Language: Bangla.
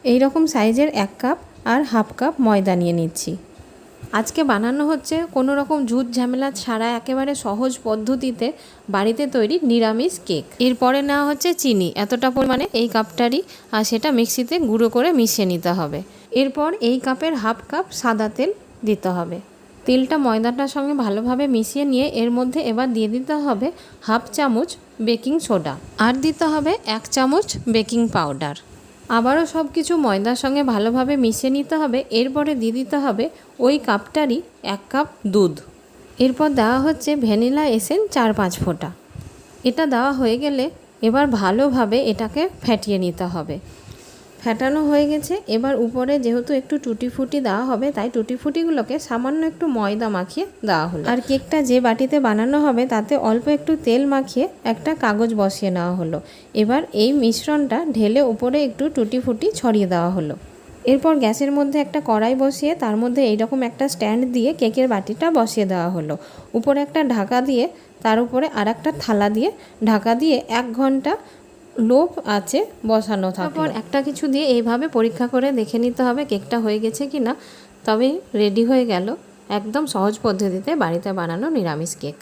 এই রকম সাইজের 1 কাপ আর হাফ কাপ ময়দা নিয়ে নিচ্ছি। আজকে বানানো হচ্ছে কোনো রকম ঝুট ঝামেলা ছাড়া একেবারে সহজ পদ্ধতিতে বাড়িতে তৈরি নিরামিষ কেক। এরপরে নেওয়া হচ্ছে চিনি এতটা পরিমাণে, এই কাপটারই, আর সেটা মিক্সিতে গুঁড়ো করে মিশিয়ে নিতে হবে। এরপর এই কাপের হাফ কাপ সাদা তেল দিতে হবে। তেলটা ময়দাটার সঙ্গে ভালোভাবে মিশিয়ে নিয়ে এর মধ্যে এবার দিয়ে দিতে হবে হাফ চামচ বেকিং সোডা আর দিতে হবে 1 চামচ বেকিং পাউডার। আবারও সব কিছু ময়দার সঙ্গে ভালোভাবে মিশিয়ে নিতে হবে। এরপরে দিয়ে দিতে হবে ওই কাপটারই 1 কাপ দুধ। এরপর দেওয়া হচ্ছে ভ্যানিলা এসেন্স 4-5 ফোঁটা। এটা দেওয়া হয়ে গেলে এবার ভালোভাবে এটাকে ফেটিয়ে নিতে হবে। ফেটানো হয়ে গেছে। এবার উপরে যেহেতু একটু টুটি ফুটি দেওয়া হবে, তাই টুটি ফুটিগুলোকে সামান্য একটু ময়দা মাখিয়ে দেওয়া হলো। আর কেকটা যে বাটিতে বানানো হবে তাতে অল্প একটু তেল মাখিয়ে একটা কাগজ বসিয়ে নেওয়া হলো। এবার এই মিশ্রণটা ঢেলে উপরে একটু টুটি ফুটি ছড়িয়ে দেওয়া হলো। এরপর গ্যাসের মধ্যে একটা কড়াই বসিয়ে তার মধ্যে এইরকম একটা স্ট্যান্ড দিয়ে কেকের বাটিটা বসিয়ে দেওয়া হলো। উপরে একটা ঢাকা দিয়ে তার উপরে আর একটা থালা দিয়ে ঢাকা দিয়ে 1 ঘন্টা লো আঁচে বসানো থাকলো। তারপর একটা কিছু দিয়ে এইভাবে পরীক্ষা করে দেখে নিতে হবে কেকটা হয়ে গেছে কি না, তবেই রেডি হয়ে গেল একদম সহজ পদ্ধতিতে বাড়িতে বানানো নিরামিষ কেক।